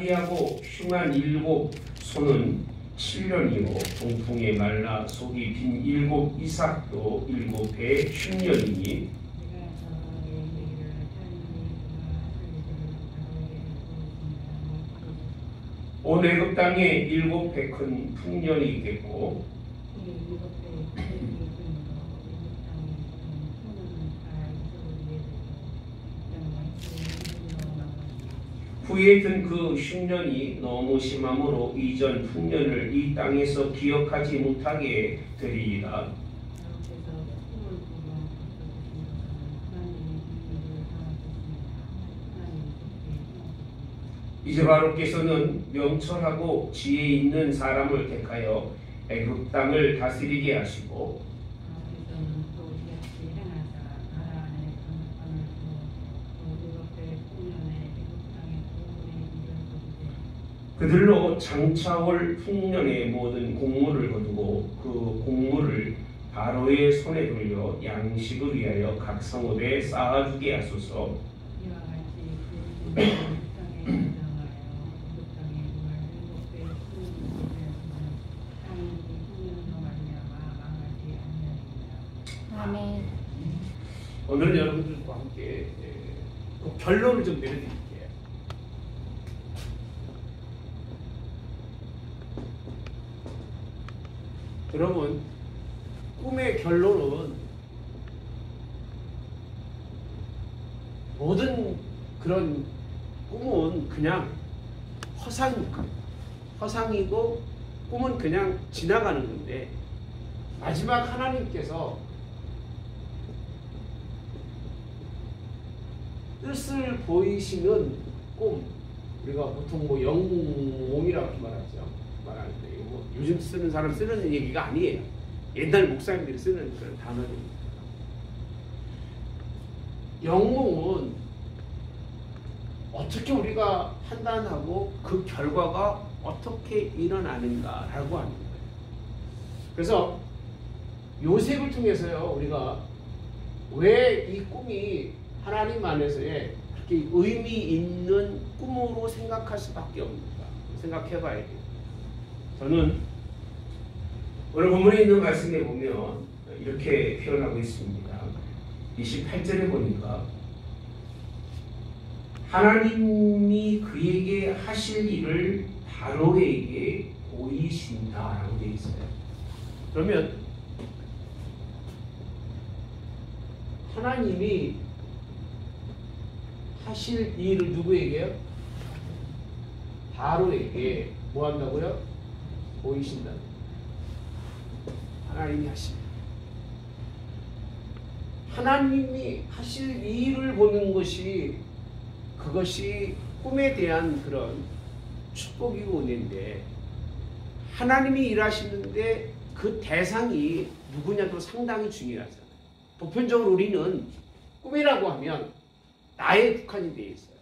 빨리하고 흉한 7 소는 7년이요 동풍에 말라 속이 빈 7 이삭도 7 해 흉년이니 온 애굽 땅에 7 해 큰 풍년이 있겠고 후에 든 그 흉년이 너무 심함으로 이전 풍년을 이 땅에서 기억하지 못하게 되리이다. 이제 바로께서는 명철하고 지혜 있는 사람을 택하여 애굽 땅을 다스리게 하시고 그들로 장차올 풍년의 모든 공물을 거두고 그 공물을 바로의 손에 돌려 양식을 위하여 각 성읍에 쌓아주게 하소서. 아멘. 오늘은 여러분들과 함께 결론을 좀 내려드릴게요. 여러분, 꿈의 결론은 모든 그런 꿈은 그냥 허상이고 꿈은 그냥 지나가는 건데 마지막 하나님께서 뜻을 보이시는 꿈, 우리가 보통 뭐 영몽이라고 말하는데 뭐 요즘 쓰는 사람 쓰는 얘기가 아니에요. 옛날 목사님들이 쓰는 그런 단어입니다. 영몽은 어떻게 우리가 판단하고 그 결과가 어떻게 일어나는가라고 하는 거예요. 그래서 요셉을 통해서요, 우리가 왜 이 꿈이 하나님 안에서의 그렇게 의미 있는 꿈으로 생각할 수밖에 없는가 생각해봐야 돼요. 저는 오늘 본문에 있는 말씀에 보면 이렇게 표현하고 있습니다. 28절에 보니까 하나님이 그에게 하실 일을 바로에게 보이신다라고 되어 있어요. 그러면 하나님이 하실 일을 누구에게요? 바로에게 뭐 한다고요? 보이신다. 하나님이 하십니다. 하나님이 하실 일을 보는 것이 그것이 꿈에 대한 그런 축복이고 은혜인데 하나님이 일하시는데 그 대상이 누구냐도 상당히 중요하잖아요. 보편적으로 우리는 꿈이라고 하면 나에 국한이 되어 있어요.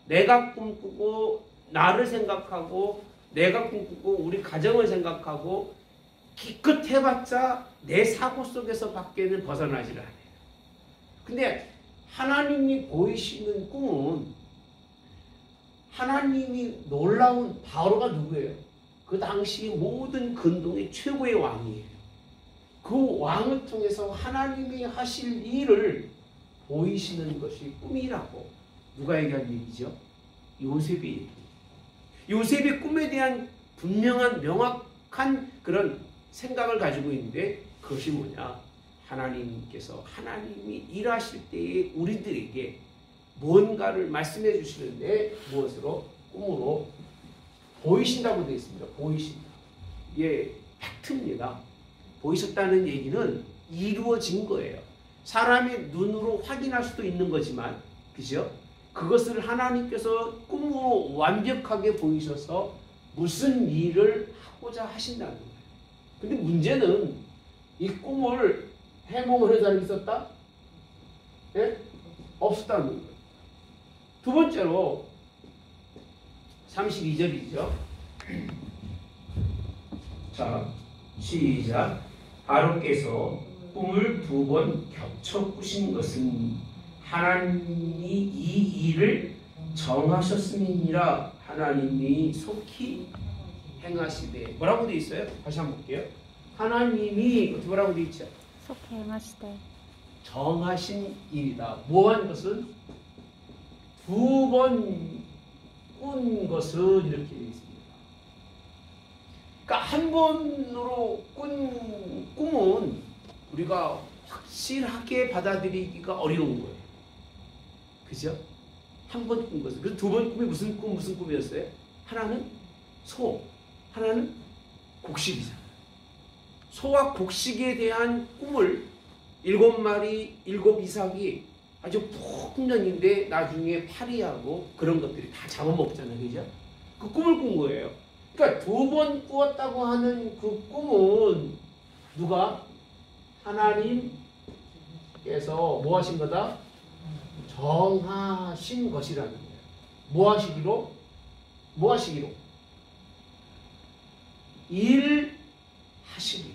내가 꿈꾸고 나를 생각하고 내가 꿈꾸고 우리 가정을 생각하고 기껏 해봤자 내 사고 속에서 밖에는 벗어나질 않아요. 근데 하나님이 보이시는 꿈은 하나님이 놀라운 바로가 누구예요? 그 당시 모든 근동의 최고의 왕이에요. 그 왕을 통해서 하나님이 하실 일을 보이시는 것이 꿈이라고 누가 얘기한 얘기죠? 요셉이 얘기해요. 요셉이 꿈에 대한 분명한 명확한 그런 생각을 가지고 있는데 그것이 뭐냐? 하나님께서 하나님이 일하실 때에 우리들에게 뭔가를 말씀해 주시는데 무엇으로? 꿈으로 보이신다고 되어 있습니다. 보이신다. 이게 팩트입니다. 보이셨다는 얘기는 이루어진 거예요. 사람의 눈으로 확인할 수도 있는 거지만, 그죠? 그것을 하나님께서 꿈으로 완벽하게 보이셔서 무슨 일을 하고자 하신다는 거예요. 근데 문제는 이 꿈을 해몽을 한 사람이 있었다? 예? 없었다는 거예요. 두 번째로 32절이죠. 자, 시작. 바로께서 꿈을 2번 겹쳐 꾸신 것은 하나님이 이 일을 정하셨음이니라 하나님이 속히 행하시되 뭐라고 되어 있어요? 다시 한번 볼게요. 하나님이 어떻게 뭐라고 되어 있죠? 속히 행하시되 정하신 일이다. 뭐한 것은 두 번 꾼 것은 이렇게 되어 있습니다. 그러니까 한 번으로 꾼 꿈은 우리가 확실하게 받아들이기가 어려운 거예요. 그죠? 한 번 꾼 것은. 그래서 두 번 꿈이 무슨 꿈이었어요? 하나는 소, 하나는 곡식이잖아요. 소와 곡식에 대한 꿈을 7마리, 7이삭이 아주 풍년인데 나중에 파리하고 그런 것들이 다 잡아먹잖아요. 그죠? 그 꿈을 꾼 거예요. 그러니까 두 번 꾸었다고 하는 그 꿈은 누가? 하나님께서 뭐 하신 거다? 정하신 것이라는 거예요. 뭐 하시기로? 뭐 하시기로? 일하시기로.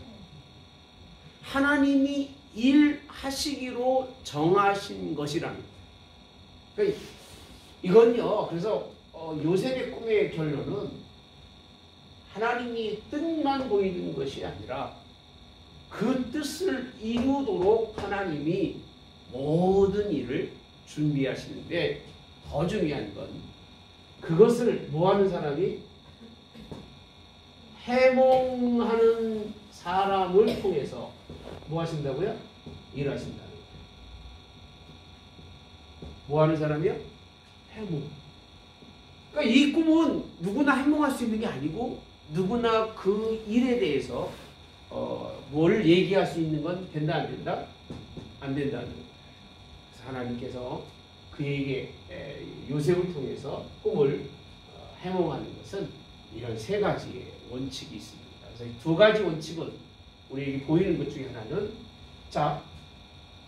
하나님이 일하시기로 정하신 것이라는 거예요. 그러니까 이건요. 그래서 요셉의 꿈의 결론은 하나님이 뜻만 보이는 것이 아니라 그 뜻을 이루도록 하나님이 모든 일을 준비하시는데 더 중요한 건 그것을 뭐하는 사람이? 해몽하는 사람을 통해서 뭐 하신다고요? 일하신다는 거예요. 뭐 하는 사람이요? 해몽. 그러니까 이 꿈은 누구나 해몽할 수 있는 게 아니고 누구나 그 일에 대해서 뭘 얘기할 수 있는 건 된다 안 된다? 안 된다는 거예요. 그래서 하나님께서 그에게 요셉을 통해서 꿈을 해몽하는 것은 이런 세 가지의 원칙이 있습니다. 그래서 두 가지 원칙은 우리에게 보이는 것 중에 하나는 자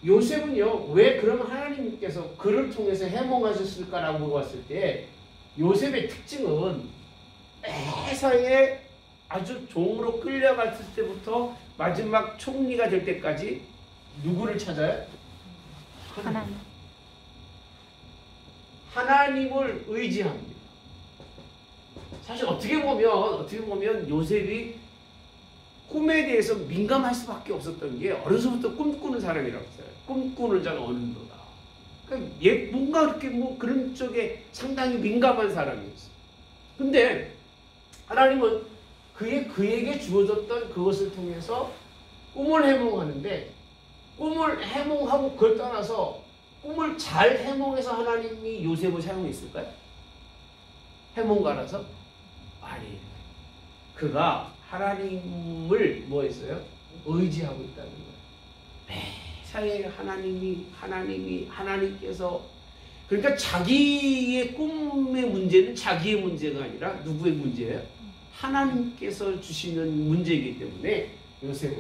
요셉은요 왜 그러면 하나님께서 그를 통해서 해몽하셨을까라고 물어봤을 때 요셉의 특징은 매사에 아주 종으로 끌려갔을 때부터 마지막 총리가 될 때까지 누구를 찾아요? 하나님. 하나님을 의지합니다. 사실 어떻게 보면 요셉이 꿈에 대해서 민감할 수밖에 없었던 게 어려서부터 꿈꾸는 사람이라고 했어요. 꿈꾸는 자가 어른도다. 그러니까 뭔가 이렇게 그런 쪽에 상당히 민감한 사람이었어요. 근데 하나님은 그에게 주어졌던 그것을 통해서 꿈을 해몽하는데 꿈을 해몽하고 그걸 떠나서 꿈을 잘 해몽해서 하나님이 요셉을 사용했을까요? 해몽가라서? 아니, 그가 하나님을 뭐 했어요? 의지하고 있다는 거예요. 매사에 하나님께서 그러니까 자기의 꿈의 문제는 자기의 문제가 아니라 누구의 문제예요? 하나님께서 주시는 문제이기 때문에 요셉은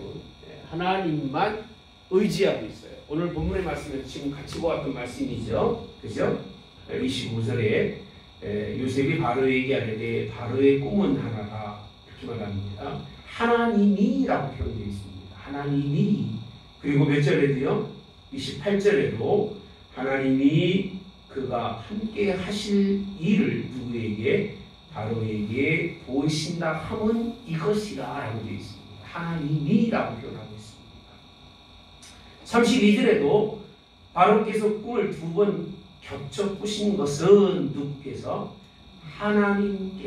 하나님만 의지하고 있어요. 오늘 본문의 말씀에서 지금 같이 보았던 말씀이죠. 그죠? 25절에 요셉이 바로에게 아뢰되 바로의 꿈은 하나라 이렇게 말합니다. 하나님이라고 표현되어 있습니다. 하나님이. 그리고 몇 절에도요? 28절에도 하나님이 그가 함께 하실 일을 누구에게? 바로에게 보이신다 함은 이것이라 라고 되어 있습니다. 하나님이라고 표현하고 있습니다. 32절에도 바로께서 꿈을 두 번 겹쳐 꾸신 것은 누구께서? 하나님이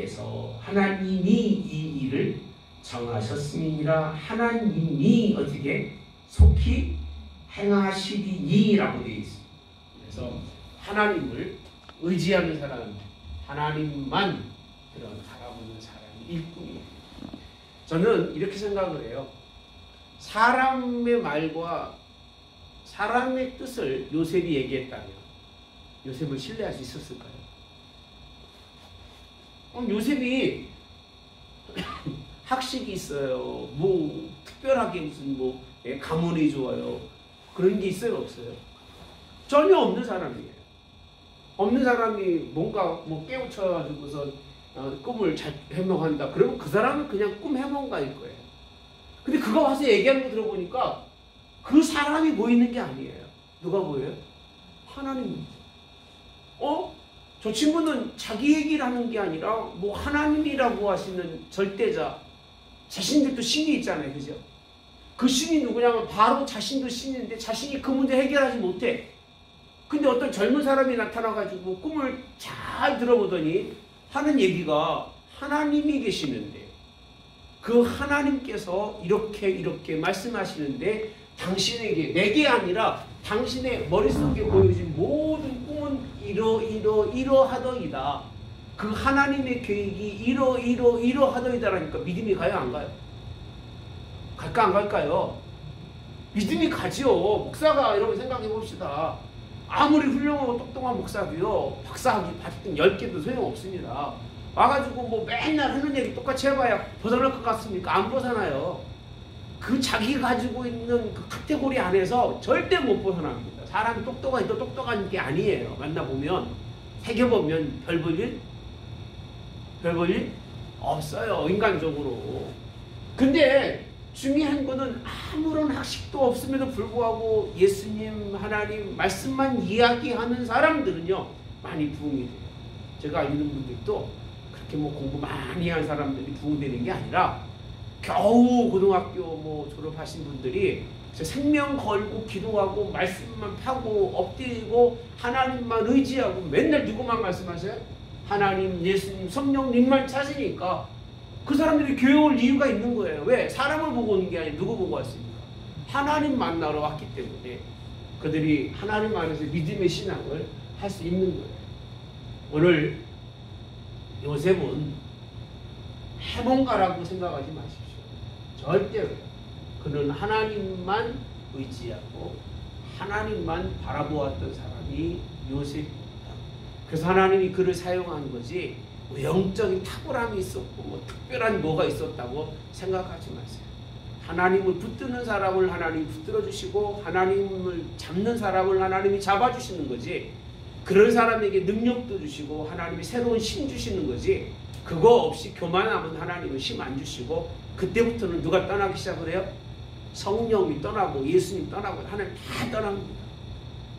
이 일을 정하셨음이니라. 하나님이 어떻게? 속히 행하시리니 라고 되어 있습니다. 그래서 하나님을 의지하는 사람, 하나님만 그런 바라보는 사람이 일꾼이에요. 저는 이렇게 생각을 해요. 사람의 말과 사람의 뜻을 요셉이 얘기했다면 요셉을 신뢰할 수 있었을까요? 요셉이 학식이 있어요. 뭐 특별하게 무슨 가문이 좋아요. 그런 게 있어요, 없어요? 전혀 없는 사람이에요. 없는 사람이 뭔가 깨우쳐가지고서 꿈을 잘 해몽한다. 그러면 그 사람은 그냥 꿈 해몽가일 거예요. 근데 그가 와서 얘기하는 거 들어보니까 그 사람이 보이는 게 아니에요. 누가 보여요? 하나님. 저 친구는 자기 얘기를 하는 게 아니라 뭐 하나님이라고 하시는 절대자, 자신들도 신이 있잖아요. 그죠? 그 신이 누구냐면 바로 자신도 신인데 자신이 그 문제 해결하지 못해. 근데 어떤 젊은 사람이 나타나가지고 꿈을 잘 들어보더니 하는 얘기가 하나님이 계시는데 그 하나님께서 이렇게 말씀하시는데 당신에게, 내게 아니라 당신의 머릿속에 보여진 모든 꿈은 이러하더이다. 그 하나님의 계획이 이러하더이다라니까 믿음이 가요, 안 가요? 갈까 안 갈까요? 믿음이 가죠. 목사가 여러분 생각해 봅시다. 아무리 훌륭하고 똑똑한 목사도요, 박사학위 받든 10개도 소용없습니다. 와가지고 뭐 맨날 하는 얘기 똑같이 해봐야 벗어날 것 같습니까? 안 벗어나요. 그 자기가 가지고 있는 그 카테고리 안에서 절대 못 벗어납니다. 사람이 똑똑하니 또 똑똑한 게 아니에요. 만나보면, 새겨보면 별 볼 일 없어요. 인간적으로. 근데 중요한 거는 아무런 학식도 없음에도 불구하고 예수님, 하나님 말씀만 이야기하는 사람들은요 많이 부흥이 돼요. 제가 아는 분들도 그렇게 뭐 공부 많이 한 사람들이 부흥되는 게 아니라 겨우 고등학교 뭐 졸업하신 분들이 생명 걸고 기도하고 말씀만 파고 엎드리고 하나님만 의지하고 맨날 누구만 말씀하세요? 하나님, 예수님, 성령님만 찾으니까 그 사람들이 교회 올 이유가 있는 거예요. 왜? 사람을 보고 오는 게 아니라 누구 보고 왔습니까? 하나님 만나러 왔기 때문에 그들이 하나님 안에서 믿음의 신앙을 할 수 있는 거예요. 오늘 요셉은 해몽가라고 생각하지 마십시오. 절대로. 그는 하나님만 의지하고 하나님만 바라보았던 사람이 요셉입니다. 그래서 하나님이 그를 사용한 거지 뭐 영적인 탁월함이 있었고 뭐 특별한 뭐가 있었다고 생각하지 마세요. 하나님을 붙드는 사람을 하나님이 붙들어 주시고 하나님을 잡는 사람을 하나님이 잡아주시는 거지, 그런 사람에게 능력도 주시고 하나님이 새로운 힘 주시는 거지, 그거 없이 교만하면 하나님은 힘 안 주시고 그때부터는 누가 떠나기 시작을 해요? 성령이 떠나고 예수님 떠나고 하나님 다 떠납니다.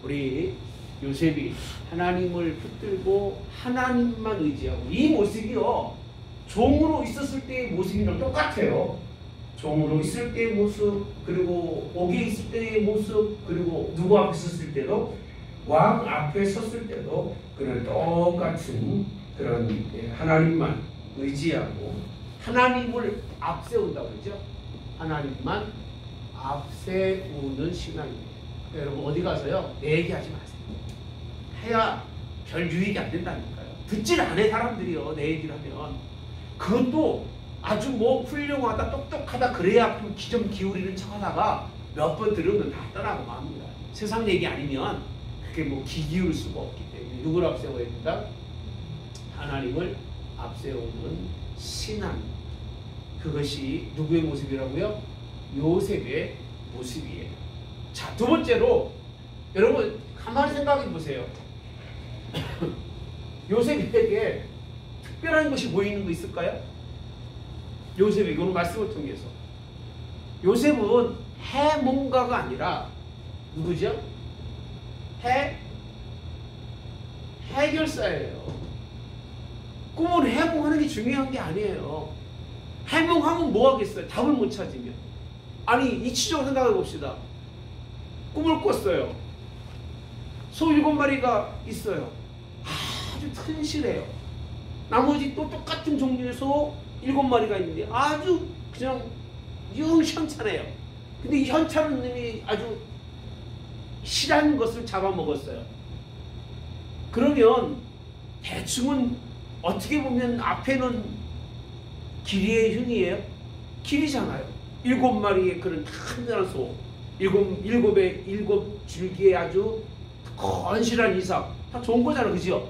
우리 요셉이 하나님을 붙들고 하나님만 의지하고, 이 모습이요 종으로 있었을 때의 모습이랑 똑같아요. 종으로 있을 때의 모습, 그리고 옥에 있을 때의 모습, 그리고 누구 앞에 섰을 때도, 왕 앞에 섰을 때도 그런 똑같은 그런 하나님만 의지하고 하나님을 앞세운다고 그러죠. 하나님만 앞세우는 신앙입니다. 여러분 어디 가서요 내 얘기하지 마세요. 해야 별 유익이 안 된다니까요. 듣질 않아 사람들이요 내 얘기를 하면. 그것도 아주 뭐 훌륭하다 똑똑하다 그래야 좀 기울이는 척하다가 몇 번 들으면 다 떠나고 맙니다. 세상 얘기 아니면 그게 뭐 귀 기울일 수가 없기 때문에 누구를 앞세워야 된다? 하나님을 앞세우는 신앙. 그것이 누구의 모습이라고요? 요셉의 모습이에요. 자, 두 번째로 여러분 가만히 생각해 보세요. 요셉에게 특별한 것이 보이는 거 있을까요? 요셉에게 오늘 말씀을 통해서 요셉은 해몽가가 아니라 누구죠? 해결사예요. 꿈을 해몽하는 게 중요한 게 아니에요. 해몽하면 뭐 하겠어요? 답을 못 찾으면. 아니 이치적으로 생각해 봅시다. 꿈을 꿨어요. 소 7마리가 있어요. 아주 튼실해요. 나머지 또 똑같은 종류의 소 7마리가 있는데 아주 그냥 영 현찮아요. 근데 이 현찮은 놈이 아주 실한 것을 잡아먹었어요. 그러면 대충은 어떻게 보면 앞에는 길이의 흉이에요. 길이잖아요. 7마리의 그런 탄탄한 소, 7 줄기의 아주 건실한 이삭, 다 좋은 거잖아요. 그죠?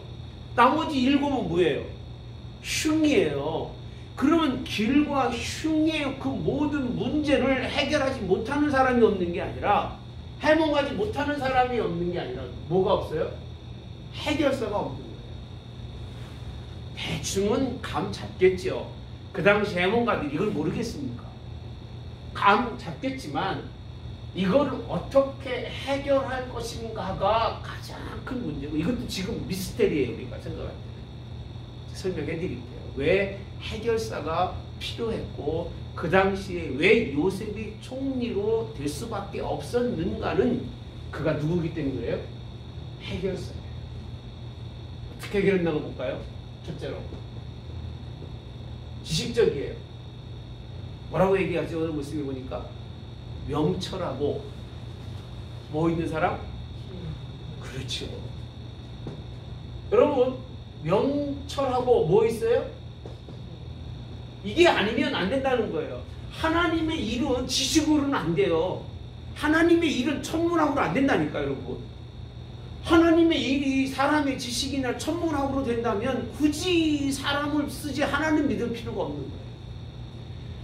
나머지 7은 뭐예요? 흉이에요. 그러면 길과 흉의 그 모든 문제를 해결하지 못하는 사람이 없는 게 아니라, 해몽하지 못하는 사람이 없는 게 아니라 뭐가 없어요? 해결사가 없는 거예요. 대충은 감 잡겠죠. 그 당시 해몽가들이 이걸 모르겠습니까? 감 잡겠지만 이걸 어떻게 해결할 것인가가 가장 큰 문제고, 이것도 지금 미스테리예요. 우리가 생각할 때 설명해 드릴게요. 왜 해결사가 필요했고 그 당시에 왜 요셉이 총리로 될 수밖에 없었는가는 그가 누구기 때문이에요? 해결사예요. 어떻게 해결했나가 볼까요? 첫째로 지식적이에요. 뭐라고 얘기하죠? 오늘 모습을 보니까 명철하고 뭐 있는 사람? 그렇죠. 여러분 명철하고 뭐 있어요? 이게 아니면 안 된다는 거예요. 하나님의 일은 지식으로는 안 돼요. 하나님의 일은 천문학으로 안 된다니까 여러분. 하나님의 일이 사람의 지식이나 천문학으로 된다면 굳이 사람을 쓰지 하나님 믿을 필요가 없는 거예요.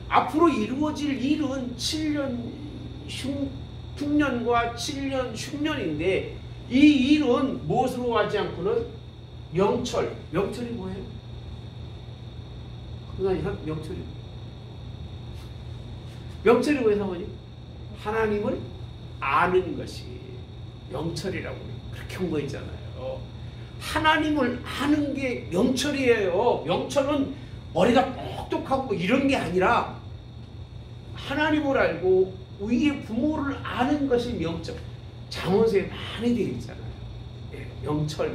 앞으로 이루어질 일은 7년 흉년과 7년 흉년인데 이 일은 무엇으로 하지 않고는 명철. 명철이 뭐예요? 그건 명철이 뭐예요, 사모님? 하나님을 아는 것이 명철이라고 그렇게 홍보했잖아요. 하나님을 아는 게 명철이에요. 명철은 머리가 똑똑하고 이런 게 아니라 하나님을 알고 우리의 부모를 아는 것이 명철. 잠언서에 많이 되어 있잖아요.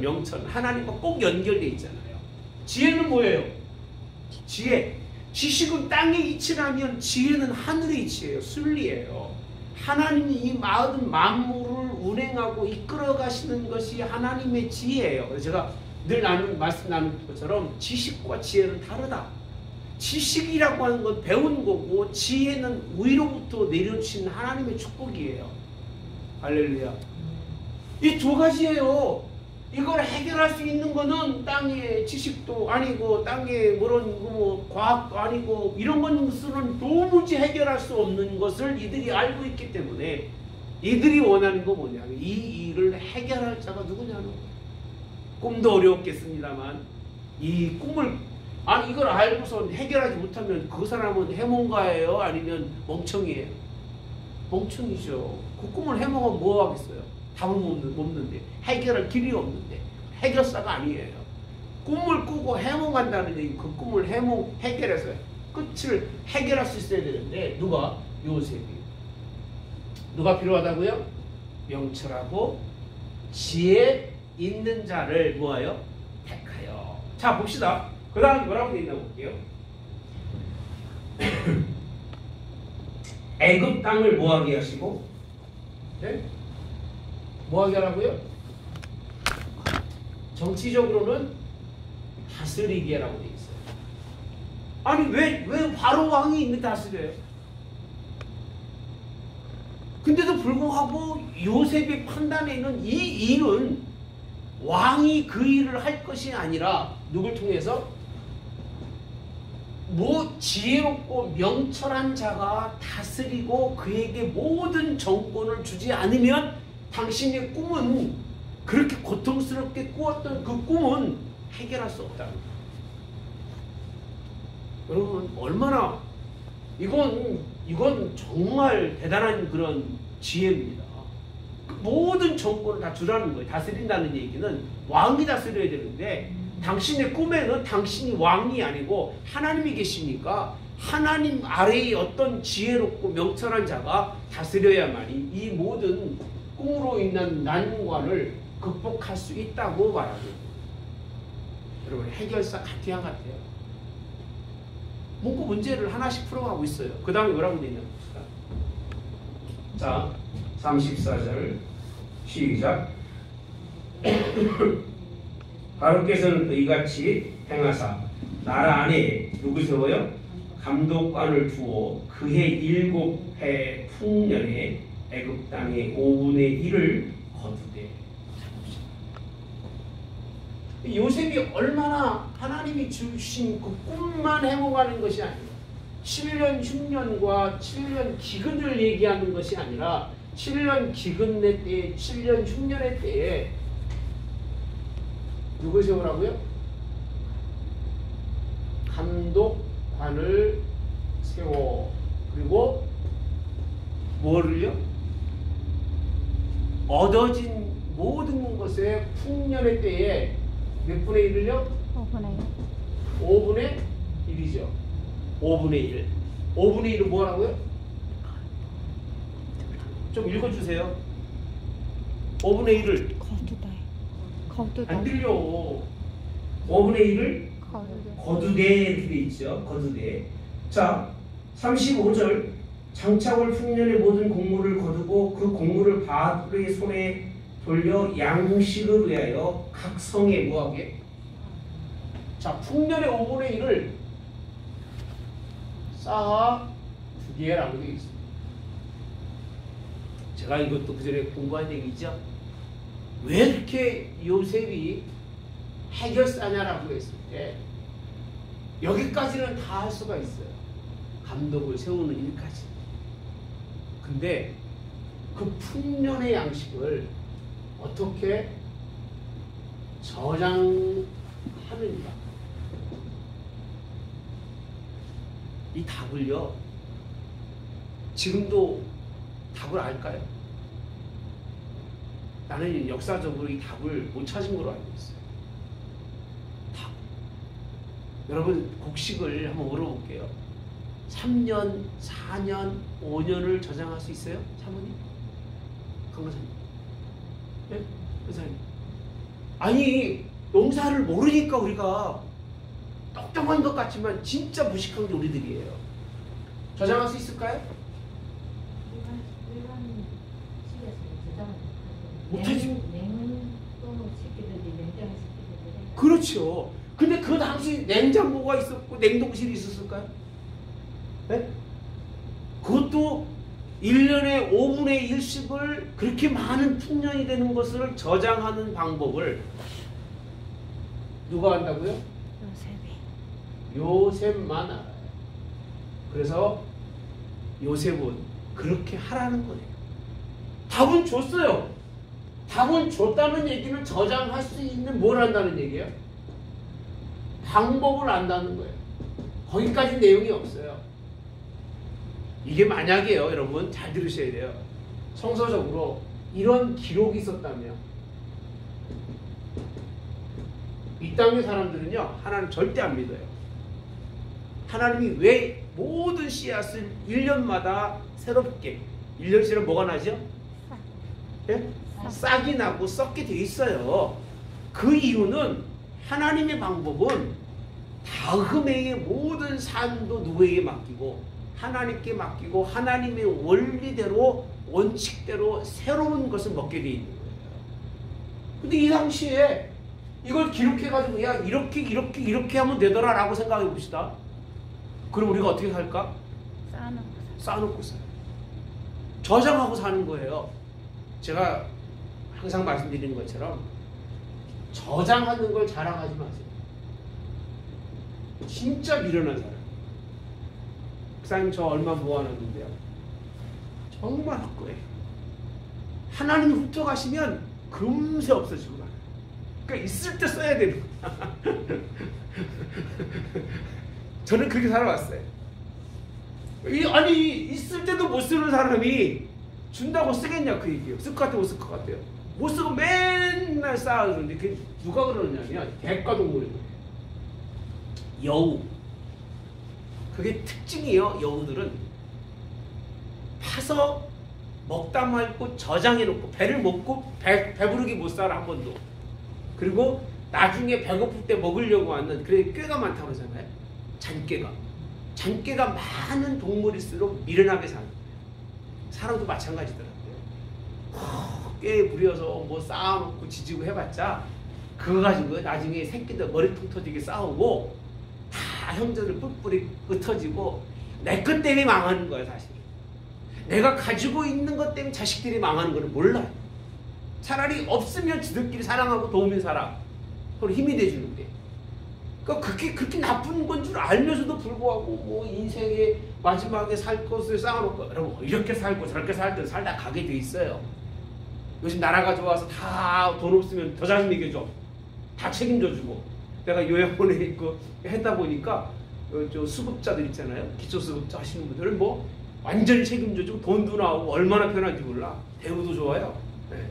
명철. 하나님과 꼭 연결되어 있잖아요. 지혜는 뭐예요? 지혜. 지식은 땅에 이치라면 지혜는 하늘의 이치예요. 순리예요. 하나님이 이 모든 만물을 운행하고 이끌어 가시는 것이 하나님의 지혜예요. 그래서 제가 늘 말씀 나눈 것처럼 지식과 지혜는 다르다. 지식이라고 하는 건 배운 거고 지혜는 위로부터 내려주신 하나님의 축복이에요. 할렐루야. 이 두 가지예요. 이걸 해결할 수 있는 거는 땅의 지식도 아니고 땅의 뭐 과학도 아니고 이런 것은 도무지 해결할 수 없는 것을 이들이 알고 있기 때문에 이들이 원하는 거 뭐냐면 이 일을 해결할 자가 누구냐는 거예요. 꿈도 어렵겠습니다만 이 꿈을 이걸 알고서 해결하지 못하면 그 사람은 해몽가예요? 아니면 멍청이에요? 멍청이죠. 그 꿈을 해몽하면 뭐 하겠어요? 답을 없는데 해결할 길이 없는데 해결사가 아니에요. 꿈을 꾸고 해몽한다는 얘기, 그 꿈을 해결해서 끝을 해결할 수 있어야 되는데 누가? 요셉이. 누가 필요하다고요? 명철하고 지혜 있는 자를 뭐하여? 택하여. 자 봅시다. 그 다음에 뭐라고 되어 있나 볼게요. 애굽 땅을 뭐하게 하시고, 네? 뭐하게 하라고요? 정치적으로는 다스리게 하라고 되어 있어요. 아니 왜 바로 왕이 있는 다스려요? 근데도 불구하고 요셉의 판단에는 이 일은 왕이 그 일을 할 것이 아니라 누굴 통해서? 지혜롭고 명철한 자가 다스리고 그에게 모든 정권을 주지 않으면 당신의 꿈은 그렇게 고통스럽게 꾸었던 그 꿈은 해결할 수 없다는 거예요. 여러분 얼마나 이건 정말 대단한 그런 지혜입니다. 모든 정권을 다 주라는 거예요. 다스린다는 얘기는 왕이 다스려야 되는데 당신의 꿈에는 당신이 왕이 아니고 하나님이 계시니까 하나님 아래에 어떤 지혜롭고 명철한 자가 다스려야만이 이 모든 꿈으로 인한 난관을 극복할 수 있다고 말하는 거예요. 여러분 해결사 같아야 같아요. 문구 문제를 하나씩 풀어가고 있어요. 그 다음에 뭐라고 되어 있나 봅시다. 자 34절 시작. 바로께서는 이같이 행하사 나라 안에 누구 세워요? 감독관을 두어 그해 7해 풍년에 애굽 땅의 5분의 1을 거두되. 요셉이 얼마나 하나님이 주신 그 꿈만 해몽하는 것이 아니라 7년 흉년과 7년 기근을 얘기하는 것이 아니라 7년 기근의 때에 7년 흉년의 때에 누구 세우라고요? 감독관을 세워. 그리고 뭐를요? 얻어진 모든 것의 풍년의 때에 몇 분의 1을요? 5분의 5분의 1이죠. 5분의 1. 5분의 1은 뭐라고요? 좀 읽어주세요. 5분의 1을 1. 거두다. 안 들려. 5분의 1을 거두다. 거두대 이렇게 돼 있죠. 거두대. 자, 35절 장차올 풍년의 모든 곡물을 거두고 그 곡물을 바울의 손에 돌려 양식을 위하여 각 성에 뭐하게? 자, 풍년의 5분의 1을 쌓아 두개라고 되어 있습니다. 제가 이것도 그 전에 공부한 얘기죠. 왜 이렇게 요셉이 해결사냐라고 했을 때 여기까지는 다 할 수가 있어요. 감독을 세우는 일까지. 근데 그 풍년의 양식을 어떻게 저장하는가, 이 답을요, 지금도 답을 알까요? 나는 역사적으로 이 답을 못 찾은 걸로 알고 있어요. 답. 여러분, 곡식을 한번 물어볼게요. 3년, 4년, 5년을 저장할 수 있어요? 사모님? 강사님? 네? 의사님? 아니, 농사를 모르니까 우리가 똑똑한 것 같지만 진짜 무식한 게 우리들이에요. 저장할 수 있을까요? 못하지. 냉동을 시키든지 냉장을 시키든지. 그렇죠. 근데 그 당시 냉장고가 있었고 냉동실이 있었을까요? 네? 그것도 1년에 5분의 1씩을 그렇게 많은 풍년이 되는 것을 저장하는 방법을 누가 한다고요? 요셉이. 요셉만 알아요. 그래서 요셉은 그렇게 하라는 거예요. 답은 줬어요. 답은 줬다는 얘기는 저장할 수 있는 뭘 한다는 얘기예요? 방법을 안다는 거예요. 거기까지 내용이 없어요. 이게 만약에요, 여러분 잘 들으셔야 돼요. 성서적으로 이런 기록이 있었다면 이 땅의 사람들은요, 하나님 절대 안 믿어요. 하나님이 왜 모든 씨앗을 1년마다 새롭게, 1년씩은 뭐가 나죠? 예? 싹이 나고 썩게 돼 있어요. 그 이유는 하나님의 방법은 다음 해의 모든 삶도 누구에게 맡기고 하나님께 맡기고 하나님의 원리대로 원칙대로 새로운 것을 먹게 돼 있는 거예요. 근데 이 당시에 이걸 기록해가지고 야 이렇게 하면 되더라 라고 생각해 봅시다. 그럼 우리가 어떻게 살까? 쌓아놓고 살아요. 저장하고 사는 거예요. 제가 항상 말씀드리는 것처럼 저장하는 걸 자랑하지 마세요. 진짜 미련한 사람. 목사님 저 얼마 모아놨는데요. 정말 헛거예요. 하나님이 훑어가시면 금세 없어지고 말아요. 그러니까 있을 때 써야 되는 거야. 저는 그렇게 살아왔어요. 아니 있을 때도 못 쓰는 사람이 준다고 쓰겠냐 그 얘기예요. 쓸 것 같아요, 못 쓸 것 같아요. 못 쓰고 맨날 쌓아두는데 그게 누가 그러냐면 대가동물이에요. 여우. 그게 특징이에요. 여우들은 파서 먹다 말고 저장해놓고 배를 먹고 배부르게 못 살아 한 번도. 그리고 나중에 배고플 때 먹으려고 하는, 그래 꾀가 많다고 그러잖아요. 잔꾀가 많은 동물일수록 미련하게 사는 거예요. 사람도 마찬가지더라고요. 꽤 부려서 뭐 쌓아놓고 지지고 해봤자 그거 가지고 나중에 새끼들 머리통 터지게 싸우고 다 형제들 뿔뿔이 흩어지고 내 것 때문에 망하는 거야. 사실 내가 가지고 있는 것 때문에 자식들이 망하는 거는 몰라요. 차라리 없으면 지들끼리 사랑하고 도우면 살아. 서로 힘이 돼주는데. 그러니까 그렇게 나쁜 건 줄 알면서도 불구하고 뭐 인생의 마지막에 살 것을 쌓아놓고, 여러분 이렇게 살고 저렇게 살다 가게 돼 있어요. 요즘 나라가 좋아서 다 돈 없으면 더 잘 먹여줘. 다 책임져주고. 내가 요양원에 했다 보니까 저 수급자들 있잖아요. 기초수급자 하시는 분들은 뭐 완전히 책임져주고 돈도 나오고 얼마나 편한지 몰라. 대우도 좋아요. 네.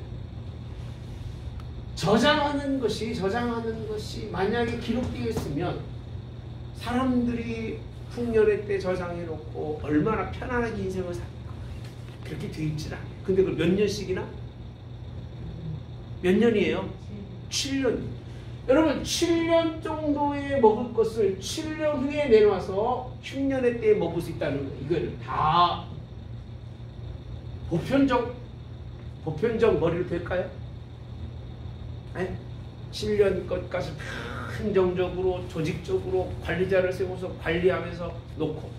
저장하는 것이 만약에 기록되어 있으면 사람들이 풍년의 때 저장해놓고 얼마나 편안하게 인생을 살까. 그렇게 돼 있질 않아요. 근데 그걸 몇 년씩이나? 몇 년이에요? 7년. 여러분 7년 정도에 먹을 것을 7년 후에 내놔서 흉년의 때에 먹을 수 있다는 거. 이걸 다 보편적 머리를 될까요? 네? 7년 것까지 행정적으로 조직적으로 관리자를 세워서 관리하면서 놓고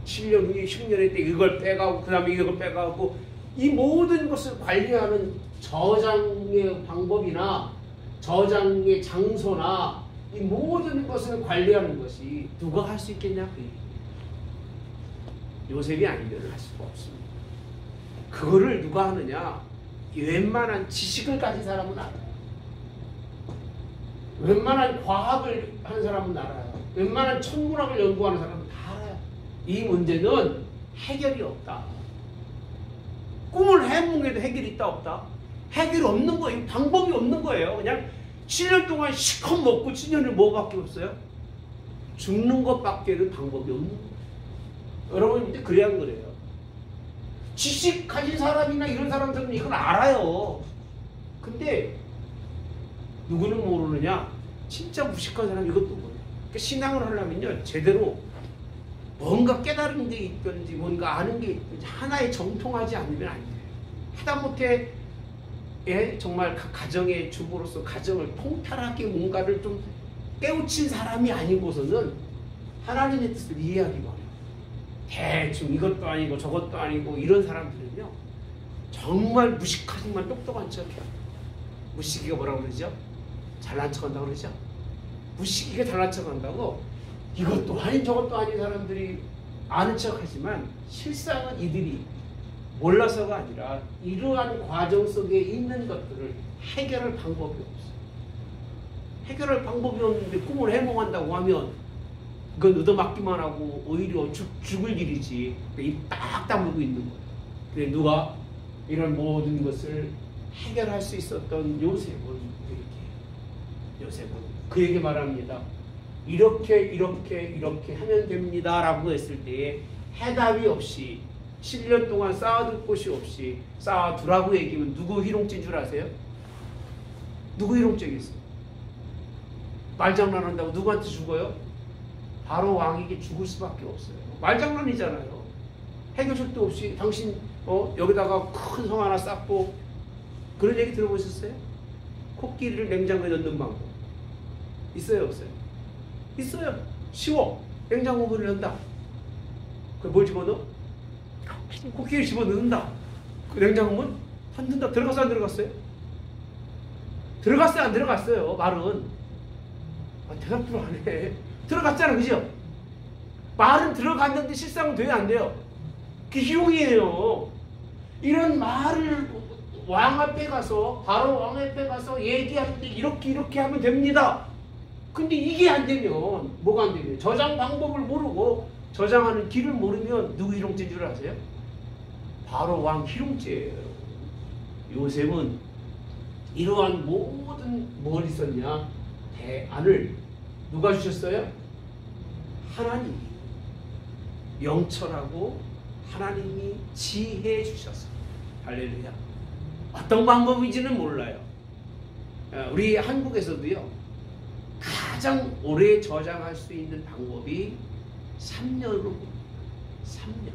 7년 후에 흉년의 때 이걸 빼가고 그 다음에 이걸 빼가고 이 모든 것을 관리하는 저장의 방법이나 저장의 장소나 이 모든 것을 관리하는 것이 누가 할 수 있겠냐? 요셉이 아니면 할 수가 없습니다. 그거를 누가 하느냐? 웬만한 지식을 가진 사람은 알아요. 웬만한 과학을 하는 사람은 알아요. 웬만한 천문학을 연구하는 사람은 다 알아요. 이 문제는 해결이 없다. 꿈을 해몽해도 해결이 있다 없다? 해결이 없는 거예요. 방법이 없는 거예요. 그냥 7년 동안 실컷 먹고 7년을 뭐밖에 없어요? 죽는 것밖에는 방법이 없는 거예요. 여러분 이제 그래야 그래요. 지식 가진 사람이나 이런 사람들은 이걸 알아요. 근데 누구는 모르느냐? 진짜 무식한 사람 이것도 모르요. 그러니까 신앙을 하려면요 제대로 뭔가 깨달은 게 있든지 뭔가 아는 게 있든지 하나에 정통하지 않으면 안 돼요. 하다못해 정말 가정의 주부로서 가정을 통탈하게 뭔가를 좀 깨우친 사람이 아니고서는 하나님의 뜻을 이해하기 어려워요. 대충 이것도 아니고 저것도 아니고 이런 사람들은요 정말 무식하지만 똑똑한 척해요. 무식이가 뭐라고 그러죠? 잘난 척한다고 그러죠? 무식이가 잘난 척한다고 이것도 아닌 저것도 아닌 사람들이 아는 척하지만 실상은 이들이 몰라서가 아니라 이러한 과정 속에 있는 것들을 해결할 방법이 없어요. 해결할 방법이 없는데 꿈을 해몽한다고 하면 그건 얻어맞기만 하고 오히려 죽을 일이지. 입 딱 다물고 있는 거예요. 근데 누가 이런 모든 것을 해결할 수 있었던 요셉은 그에게 말합니다. 이렇게 하면 됩니다 라고 했을 때에 해답이 없이 7년 동안 쌓아둘 곳이 없이 쌓아두라고 얘기하면 누구 희롱죄인 줄 아세요? 누구 희롱죄겠어요? 말장난한다고 누구한테 죽어요? 바로 왕에게 죽을 수밖에 없어요. 말장난이잖아요. 해결책도 없이 당신 여기다가 큰 성 하나 쌓고 그런 얘기 들어보셨어요? 코끼리를 냉장고에 넣는 방법 있어요 없어요? 있어요. 쉬워. 냉장고 문을 연다. 뭘 집어넣어? 코끼리 집어넣는다. 그 냉장고 문 닫는다. 들어갔어요 안 들어갔어요? 들어갔어요 안 들어갔어요? 말은 대답도 안 해. 들어갔잖아 그죠? 말은 들어갔는데 실상은 돼요 안 돼요? 그게 희롱이에요. 이런 말을 왕 앞에 가서 바로 왕 앞에 가서 얘기하는데 이렇게 하면 됩니다. 근데 이게 안 되면 뭐가 안 되면 저장 방법을 모르고 저장하는 길을 모르면 누구 희롱죄인 줄 아세요? 바로 왕 희롱죄예요. 요셉은 이러한 모든 뭘 있었냐? 대안을 누가 주셨어요? 하나님이 명철하고 하나님이 지혜 주셨어요. 할렐루야. 어떤 방법인지는 몰라요. 우리 한국에서도요. 가장 오래 저장할 수 있는 방법이 3년으로 봅니다. 3년.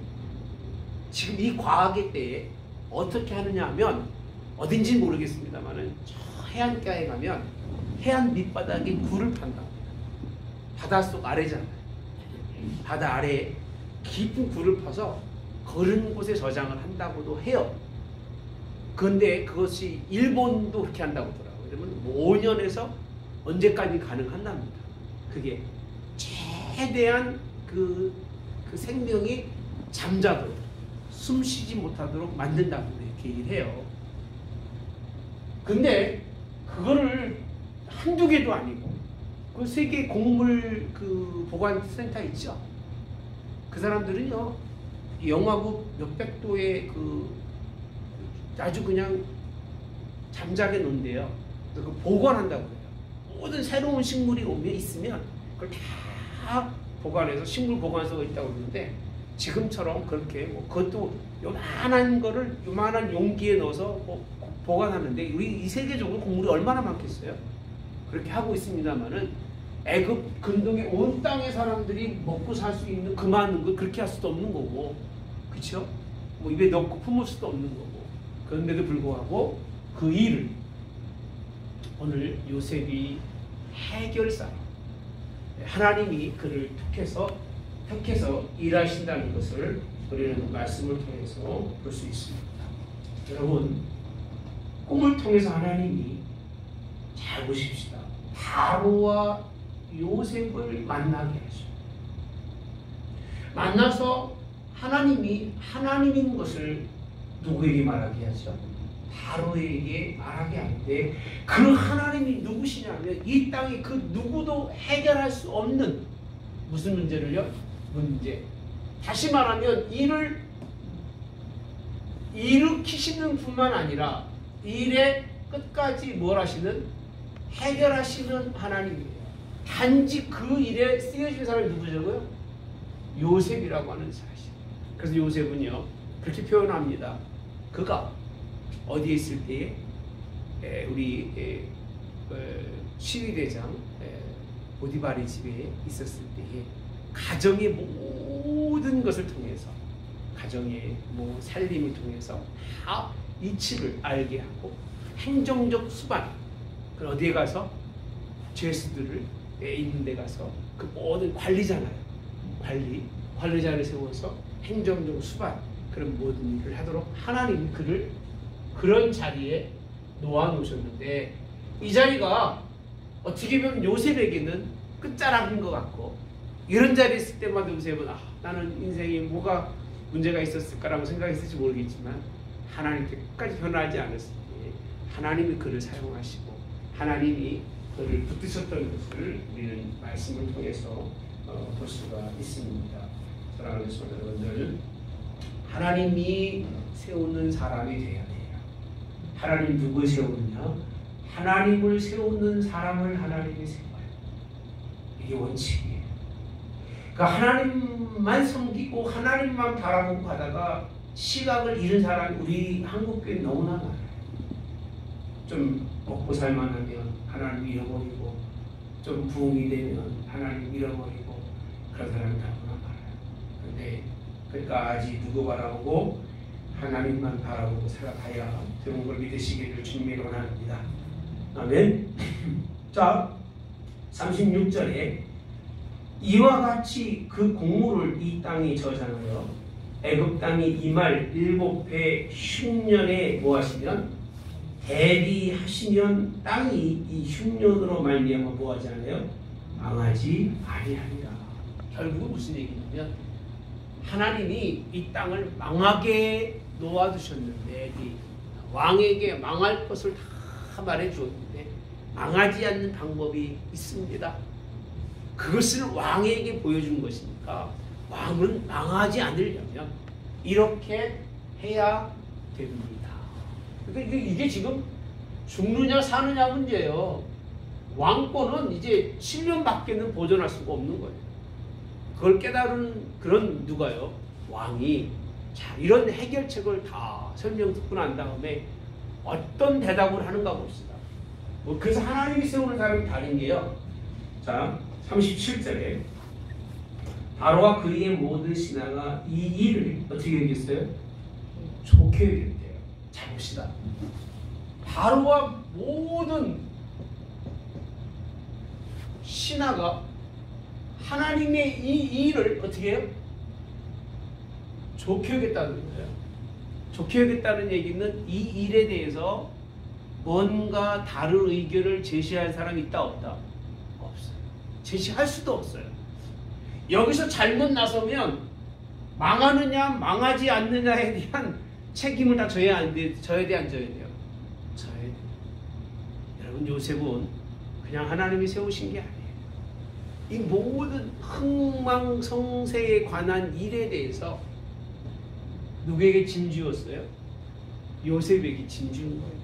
지금 이 과학의 때에 어떻게 하느냐 하면 어딘지 모르겠습니다만은 저 해안가에 가면 해안 밑바닥에 굴을 판다. 바닷속 아래잖아요. 바다 아래에 깊은 굴을 파서 그런 곳에 저장을 한다고도 해요. 그런데 그것이 일본도 그렇게 한다고 하더라고요. 그러면 5년에서 언제까지 가능한답니다. 그게 최대한 그 생명이 잠자도록 숨 쉬지 못하도록 만든다고 이렇게 얘기를 해요. 근데 그거를 한두 개도 아니고 그 세계 곡물 그 보관센터 있죠. 그 사람들은요 영하고 몇백 도의 그 아주 그냥 잠자게 놓은데요. 그 보관한다고 해요. 모든 새로운 식물이 오면 있으면 그걸 다 보관해서 식물 보관소가 있다고 그러는데 지금처럼 그렇게 뭐 그것도 요만한 거를 요만한 용기에 넣어서 보관하는데 우리 이 세계적으로 곡물이 얼마나 많겠어요? 그렇게 하고 있습니다만은 애굽 근동의 온 땅의 사람들이 먹고 살 수 있는 그 많은 걸 그렇게 할 수도 없는 거고, 그렇죠? 뭐 입에 넣고 품을 수도 없는 거고. 그런데도 불구하고 그 일을 오늘 요셉이 해결사로 하나님이 그를 택해서 일하신다는 것을 우리는 말씀을 통해서 볼 수 있습니다. 여러분, 꿈을 통해서 하나님이 잘 보십시다. 바로와 요셉을 만나게 하죠. 만나서 하나님이 하나님인 것을 누구에게 말하게 하죠? 바로에게 말하게 하는데 그 하나님이 누구시냐면 이 땅에 그 누구도 해결할 수 없는 무슨 문제를요? 문제. 다시 말하면 일을 일으키시는 뿐만 아니라 일의 끝까지 뭘 하시는? 해결하시는 하나님이에요. 단지 그 일에 쓰여진 사람이 누구냐고요? 요셉이라고 하는 사실. 그래서 요셉은요 그렇게 표현합니다. 그가 어디에 있을 때에 우리 시위대장 보디발의 집에 있었을 때에 가정의 모든 것을 통해서 가정의 뭐 살림을 통해서 다 이치를 알게 하고 행정적 수반 그 어디에 가서 죄수들을 있는 데 가서 그 모든 관리잖아요. 관리자를 세워서 행정적 수반 그런 모든 일을 하도록 하나님이 그를 그런 자리에 놓아 놓으셨는데 이 자리가 어떻게 보면 요셉에게는 끝자락인 것 같고 이런 자리에 있을 때마다 요셉은 나는 인생에 뭐가 문제가 있었을까라고 생각했을지 모르겠지만 하나님께 끝까지 변하지 않았을 때 하나님이 그를 사용하시고 하나님이 그를 붙드셨던 것을 우리는 말씀을 통해서 볼 수가 있습니다. 사랑하는 성도 여러분들, 하나님이 세우는 사람이 되어야 돼요. 하나님 누구를 세우느냐? 하나님을 세우는 사람을 하나님이 세워요. 이게 원칙이에요. 그러니까 하나님만 섬기고 하나님만 바라보고 가다가 시각을 잃은 사람이 우리 한국교회 너무나 많아요. 좀 먹고 살만하면 하나님 잃어버리고 좀 부흥이 되면 하나님 잃어버리고 그런 사람이 너무나 많아요. 근데 끝까지 누구 바라보고 하나님만 바라보고 살아가야 되는 걸 믿으시기를 주님이 원합니다. 아멘. 자, 36절에 이와 같이 그 곡물을 이 땅에 저장하여 애굽 땅이 이말 7배 흉년에 뭐하시면 대비하시면 땅이 이 흉년으로 말미암아 뭐하지 않아요? 망하지 아니하리라. 결국은 무슨 얘기냐면 하나님이 이 땅을 망하게 놓아두셨는데 왕에게 망할 것을 다 말해주었는데 망하지 않는 방법이 있습니다. 그것을 왕에게 보여준 것이니까 왕은 망하지 않으려면 이렇게 해야 됩니다. 그러니까 이게 지금 죽느냐 사느냐 문제예요. 왕권은 이제 7년밖에는 보존할 수가 없는 거예요. 그걸 깨달은 그런 누가요? 왕이. 자, 이런 해결책을 다 설명 듣고 난 다음에 어떤 대답을 하는가 봅시다. 그래서 하나님이 세우는 사람이 다른 게요. 자, 37절에 바로와 그의 모든 신하가 이 일을 어떻게 여겼어요? 좋게 여겼대요. 자, 봅시다. 바로와 모든 신하가 하나님의 이 일을 어떻게 해요? 좋게 여겼다는 거예요. 좋게 여겼다는 얘기는 이 일에 대해서 뭔가 다른 의견을 제시할 사람이 있다 없다? 없어요. 제시할 수도 없어요. 여기서 잘못 나서면 망하느냐 망하지 않느냐에 대한 책임을 다 져야 안 돼. 져야 돼, 안 져야 돼요? 져야 돼요. 여러분, 요셉은 그냥 하나님이 세우신 게 아니에요. 이 모든 흥망성쇠에 관한 일에 대해서 누구에게 짐 지었어요? 요셉에게 짐 지은 거예요.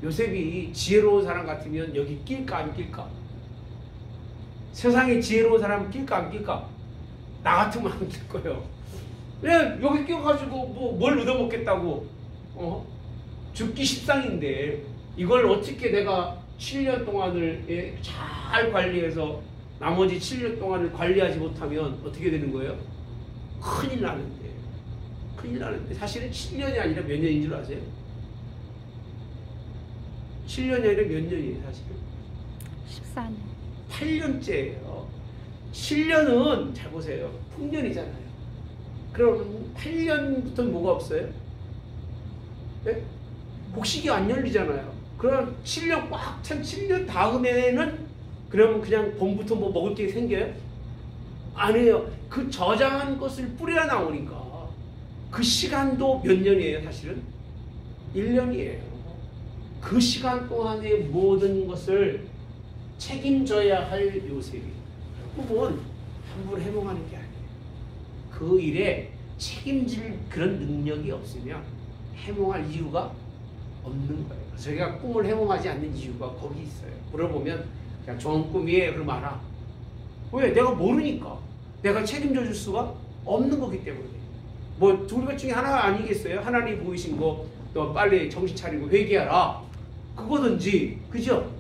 요셉이 지혜로운 사람 같으면 여기 낄까 안 낄까? 세상에 지혜로운 사람 낄까 안 낄까? 나 같으면 안 낄 거예요. 그냥 여기 껴가지고 뭘 얻어먹겠다고 죽기 십상인데 이걸 어떻게 내가 7년 동안을 잘 관리해서 나머지 7년 동안을 관리하지 못하면 어떻게 되는 거예요? 큰일 나는데 사실은 7년이 아니라 몇 년인 줄 아세요? 7년이 아니라 몇 년이에요 사실은? 14년. 8년째예요. 7년은 잘 보세요. 풍년이잖아요. 그럼 8년부터 뭐가 없어요? 네? 곡식이 안 열리잖아요. 그럼 7년 꽉 찬 7년 다음에는 그러면 그냥 봄부터 뭐 먹을 게 생겨요? 아니에요. 그 저장한 것을 뿌려 나오니까 그 시간도 몇 년이에요 사실은? 1년이에요. 그 시간 동안의 모든 것을 책임져야 할 요셉이 결국은 함부로 해몽하는 게 아니에요. 그 일에 책임질 그런 능력이 없으면 해몽할 이유가 없는 거예요. 저희가 꿈을 해몽하지 않는 이유가 거기 있어요. 물어보면 그냥 좋은 꿈이에요. 그럼 알아. 왜? 내가 모르니까. 내가 책임져 줄 수가 없는 거기 때문에. 뭐 둘 것 중에 하나 아니겠어요? 하나님 보이신 거 너 빨리 정신 차리고 회개하라. 그거든지 그죠?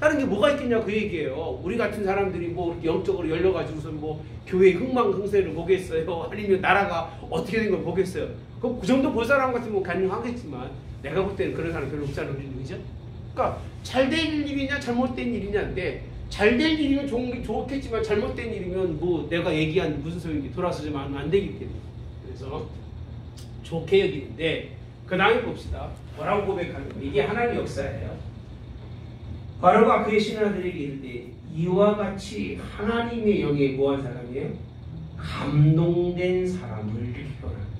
다른 게 뭐가 있겠냐 그 얘기예요. 우리 같은 사람들이 뭐 영적으로 열려가지고서 뭐 교회 흥망흥세를 보겠어요? 아니면 나라가 어떻게 된 걸 보겠어요? 그 정도 볼 사람 같으면 가능하겠지만 내가 볼 때는 그런 사람 별로 없잖아요. 그죠? 그러니까 잘된 일이냐 잘못된 일이냐인데 잘된 일이면 좋겠지만 잘못된 일이면 뭐 내가 얘기한 무슨 소용인지 돌아서지 말면 안 되기 때문에 그래서 좋게 여기는데 그 다음에 봅시다. 뭐라고 고백하는 거예요? 이게 하나님의 역사예요. 바로가 그의 신하들에게 이르되 이와 같이 하나님의 영에 뭐한 사람이에요? 감동된 사람을 표현합니다.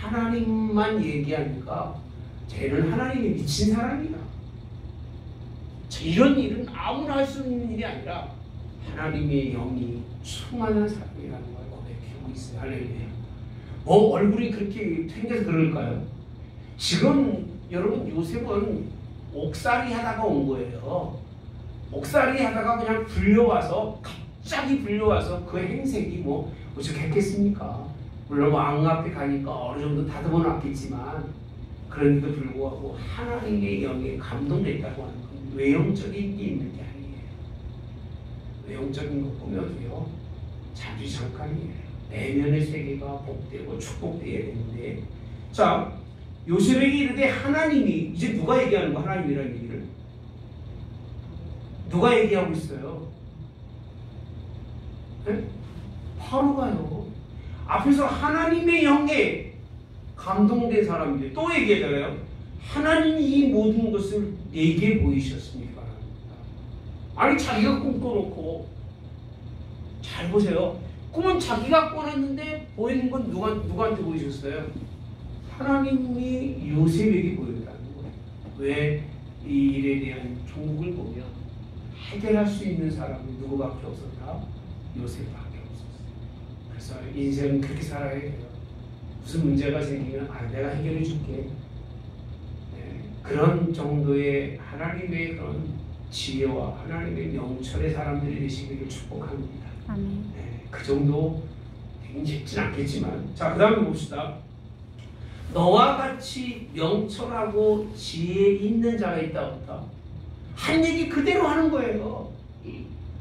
하나님만 얘기하니까 쟤는 하나님에 미친 사람이다. 이런 일은 아무나 할 수 있는 일이 아니라 하나님의 영이 충만한 사람이라는 걸 고백하고 있어요. 할렐루야. 뭐 얼굴이 그렇게 생겨서 그럴까요? 지금 여러분 요셉은 옥살이 하다가 온 거예요. 옥살이 하다가 그냥 불려와서 갑자기 불려와서 그 행색이 뭐 어쩌겠습니까? 물론 왕 앞에 가니까 어느 정도 다듬어 놨겠지만 그런데도 불구하고 하나님의 영에 감동됐다고 하는 건 외형적인 게 있는 게 아니에요. 외형적인 것 보면요 잠시 잠깐이에요. 내면의 세계가 복되고 축복되어야 되는데 자 요셉에게 이르되 하나님이 이제 누가 얘기하는 거 하나님이라는 얘기를 누가 얘기하고 있어요? 네? 바로가요. 앞에서 하나님의 영에 감동된 사람인데 또 얘기하잖아요. 하나님이 이 모든 것을 내게 보이셨으니까. 아니 자기가 꿈꿔놓고 잘 보세요. 꿈은 자기가 꿔놨는데 보이는 건 누구한테 보이셨어요? 하나님이 요셉에게 보였다는 거예요. 왜? 이 일에 대한 종국을 보면 해결할 수 있는 사람은 누구밖에 없었다? 요셉밖에 없었어요. 그래서 인생은 그렇게 살아야 돼요. 무슨 문제가 생기면 내가 해결해 줄게. 네, 그런 정도의 하나님의 그런 지혜와 하나님의 명철의 사람들이 되시기를 축복합니다. 아멘. 네, 그 정도 되긴 쉽진 않겠지만 자 그 다음에 봅시다. 너와 같이 명철하고 지혜 있는 자가 있다 없다. 한 얘기 그대로 하는 거예요.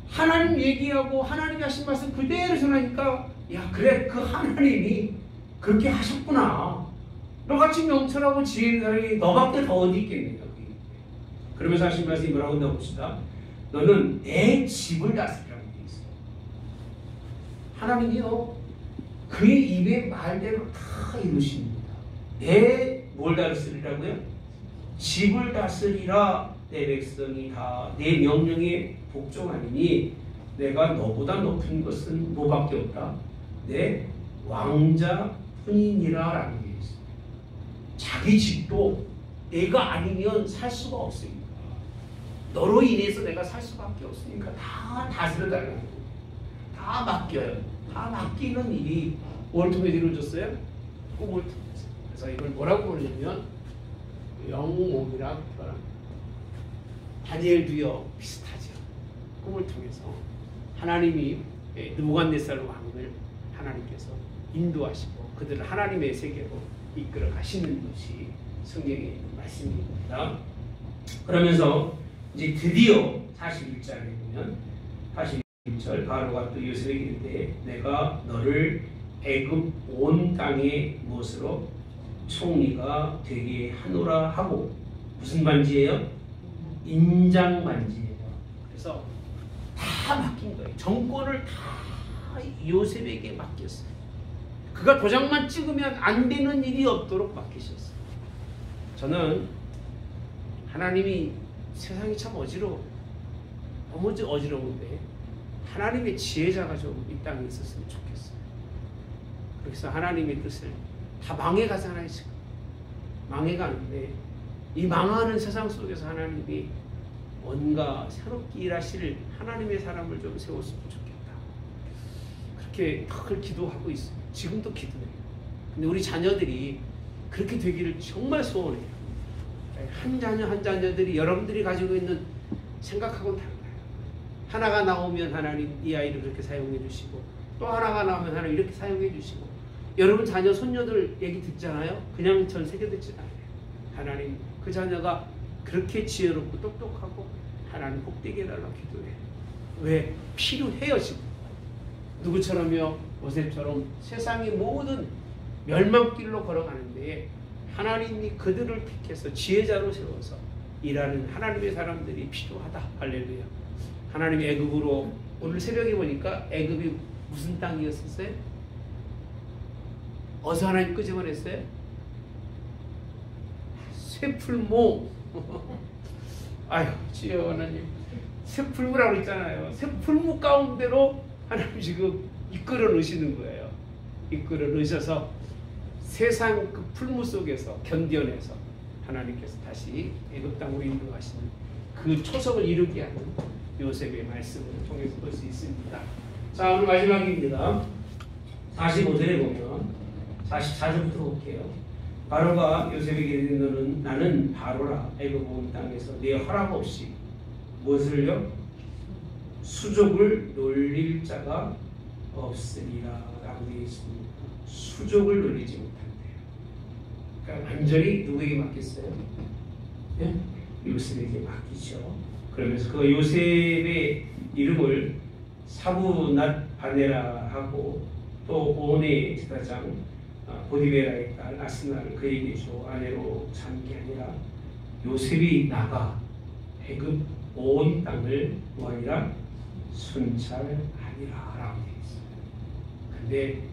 하나님 얘기하고 하나님이 하신 말씀 그대로 전하니까 야 그래 그 하나님이 그렇게 하셨구나. 너같이 명철하고 지혜 있는 사람이 너밖에 더 어디 있겠냐. 그러면서 하신 말씀이 뭐라고 한다고 봅시다. 너는 내 집을 다스리라고 되어 있어요. 하나님이요 그의 입의 말대로 다 이루십니다. 뭘 다스리라고요? 집을 다스리라. 내 백성이 다 내 명령에 복종하리니 내가 너보다 높은 것은 뭐밖에 없다? 내 왕자뿐이니라 라는 게 있어요. 자기 집도 내가 아니면 살 수가 없습니다. 너로 인해서 내가 살 수밖에 없으니까 다 다스려달라는 거예요. 다 맡겨요. 다 맡기는 일이 뭘 통해 이루어졌어요? 꿈을 통해서. 그래서 이걸 뭐라고 부르냐면 영몽이라 표현합니다. 다니엘도요 비슷하죠. 꿈을 통해서 하나님이 느부갓네살 왕을 하나님께서 인도하시고 그들을 하나님의 세계로 이끌어 가시는 것이 성경에 있는 말씀입니다. 그러면서 이제 드디어 41절에 보면 41절 바로가 또 요셉에게 이르되 내가 너를 애굽 온 땅의 무엇으로 총리가 되게 하노라 하고 무슨 반지예요? 인장 반지예요. 그래서 다 맡긴 거예요. 정권을 다 요셉에게 맡겼어요. 그가 도장만 찍으면 안 되는 일이 없도록 맡기셨어요. 저는 하나님이 세상이 참 어지러워. 너무 어지러운데 하나님의 지혜자가 좀 이 땅에 있었으면 좋겠어요. 그래서 하나님의 뜻을 다 망해가잖아요. 지금 망해가는데 이 망하는 세상 속에서 하나님이 뭔가 새롭게 일하실 하나님의 사람을 좀 세웠으면 좋겠다. 그렇게 늘 기도하고 있어요. 지금도 기도해요. 근데 우리 자녀들이 그렇게 되기를 정말 소원해요. 한 자녀 한 자녀들이 여러분들이 가지고 있는 생각하고는 달라요. 하나가 나오면 하나님 이 아이를 그렇게 사용해 주시고 또 하나가 나오면 하나님 이렇게 사용해 주시고 여러분 자녀 손녀들 얘기 듣잖아요. 그냥 전 세계 듣지 않아요. 하나님 그 자녀가 그렇게 지혜롭고 똑똑하고 하나님 복되게 해달라고 기도해요. 왜? 필요해요 지금. 누구처럼요? 요셉처럼 세상의 모든 멸망길로 걸어가는데 하나님이 그들을 택해서 지혜자로 세워서 일하는 하나님의 사람들이 필요하다. 할렐루야. 하나님이 애굽으로 오늘 새벽에 보니까 애굽이 무슨 땅이었었어요? 어디서 하나님 끄집어냈어요? 쇠풀무. 아유 주여 하나님 쇠풀무라고 했잖아요. 쇠풀무 가운데로 하나님 지금 이끌어 넣으시는 거예요. 이끌어 넣으셔서 세상 그 풀무 속에서 견뎌내서 하나님께서 다시 애굽 땅으로 인도하시는 그 초석을 이루게 하는 요셉의 말씀을 통해서 볼 수 있습니다. 자 오늘 마지막입니다. 45절에 보면 44절부터 볼게요. 바로가 요셉에게 이르되 너는 나는 바로라 애굽 온 땅에서 내 허락 없이 무엇을요? 수족을 놀릴 자가 없으리라 라고 되어 있습니다. 수족을 놀리지 못한대요. 그러니까 완전히 누구에게 맡겼어요? 예? 요셉에게 맡기죠. 그러면서 그 요셉의 이름을 사부낫 바네라 하고 또 온의 제사장 보디베라의 딸 아스나를 그에게 줘 아내로 삼은 게 아니라 요셉이 나가 애굽 온 땅을 뭐하니라 순찰하니라 라고 되어 있어요. 근데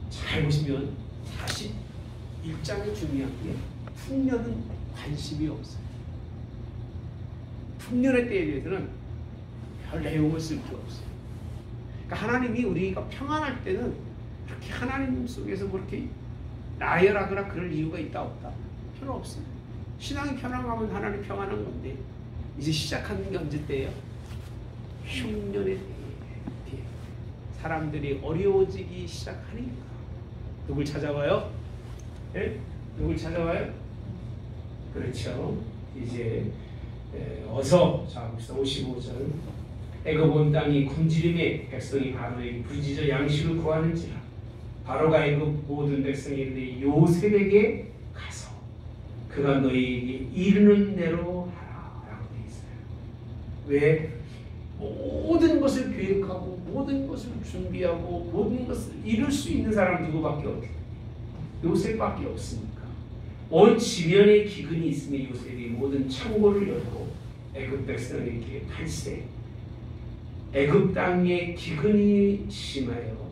잘 보시면 41장이 중요한 게 풍년은 관심이 없어요. 풍년의 때에 대해서는 별 내용을 쓸 게 없어요. 그러니까 하나님이 우리가 평안할 때는 그렇게 하나님 속에서 그렇게 나열하거나 그럴 이유가 있다 없다 필요 없어요. 신앙이 편안하면 하나님 평안한 건데 이제 시작하는 게 언제 때예요? 흉년의 때에 사람들이 어려워지기 시작하니까 누굴 찾아와요? 예? 누굴 찾아와요? 그렇죠. 이제 어서 자 봅시다. 55절 애굽 온 땅이 굶주림에 백성이 바로에게 부르짖어 양식을 구하는지라 바로가 애굽 모든 백성이 이르되 요셉에게 가서 그가 너희에게 이르는 대로 하라 라고 되어 있어요. 왜? 모든 것을 계획하고 모든 것을 준비하고 모든 것을 이룰 수 있는 사람 누구밖에 없어요? 요셉밖에 없습니까? 온 지면에 기근이 있으니 요셉이 모든 창고를 열고 애굽 백성에게 팔세 애굽 땅에 기근이 심하여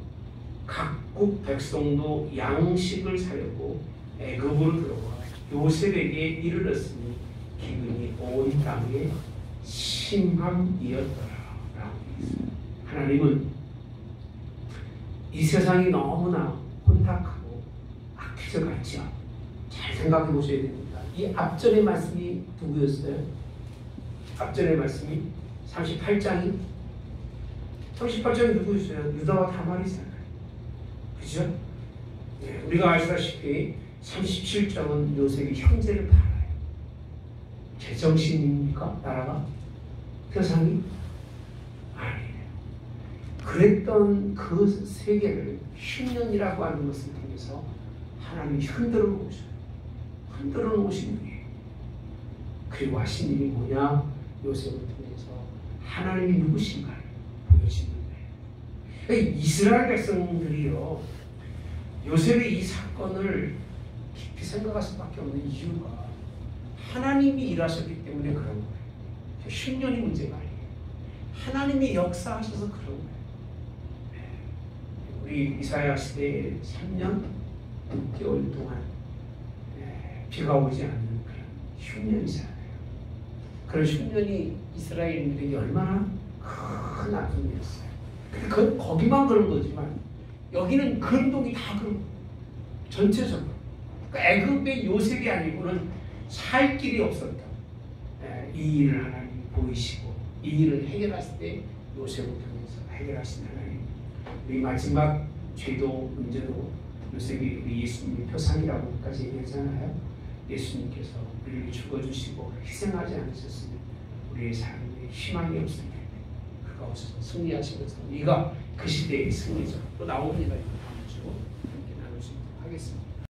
각국 백성도 양식을 사려고 애굽으로 들어와 요셉에게 이르렀으니 기근이 온 땅에 심함이었더라 라고 되어 있어요. 하나님은 이 세상이 너무나 혼탁하고 악해져 갔죠. 잘 생각해 보셔야 됩니다. 이 앞전의 말씀이 누구였어요? 앞전의 말씀이 38장이 누구였어요? 유다와 다말이잖아요. 그죠? 네, 우리가 아시다시피 37장은 요셉이 형제를 팔아요. 제정신입니까? 나라가? 세상이? 아니에요. 그랬던 그 세계를 10년이라고 하는 것을 통해서 하나님이 흔들어 놓으셔요. 흔들어 놓으신 분이에요. 그리고 하신 일이 뭐냐? 요셉을 통해서 하나님이 누구신가를 보여주는 거예요. 이스라엘 백성들이요, 요셉의 이 사건을 깊이 생각할 수밖에 없는 이유가 하나님이 일하셨기 때문에 그런 거예요. 10년이 문제가 아니에요. 하나님이 역사하셔서 그런 거예요. 우리 이사야 시대에 3년 6개월 동안 비가 오지 않는 그런 흉년이잖아요. 그런 흉년이 이스라엘인들에게 얼마나 큰 아픔이었어요. 근데 거기만 그런 거지만 여기는 근동이 다 그런 거예요. 전체적으로. 그러니까 애굽의 요셉이 아니고는 살 길이 없었다. 이 일을 하나님이 보이시고 이 일을 해결하실 때 요셉을 통해서 해결하신 하나님. 우리 마지막 죄도 문제도 요셉이 우리 예수님의 표상이라고까지 얘기하잖아요. 예수님께서 우리를 죽어주시고 희생하지 않으셨으면 우리의 삶에 희망이 없을 텐데 그가 오셔서 승리하시면서 네가 그 시대의 승리자 또 나옵니다. 이거 다음 주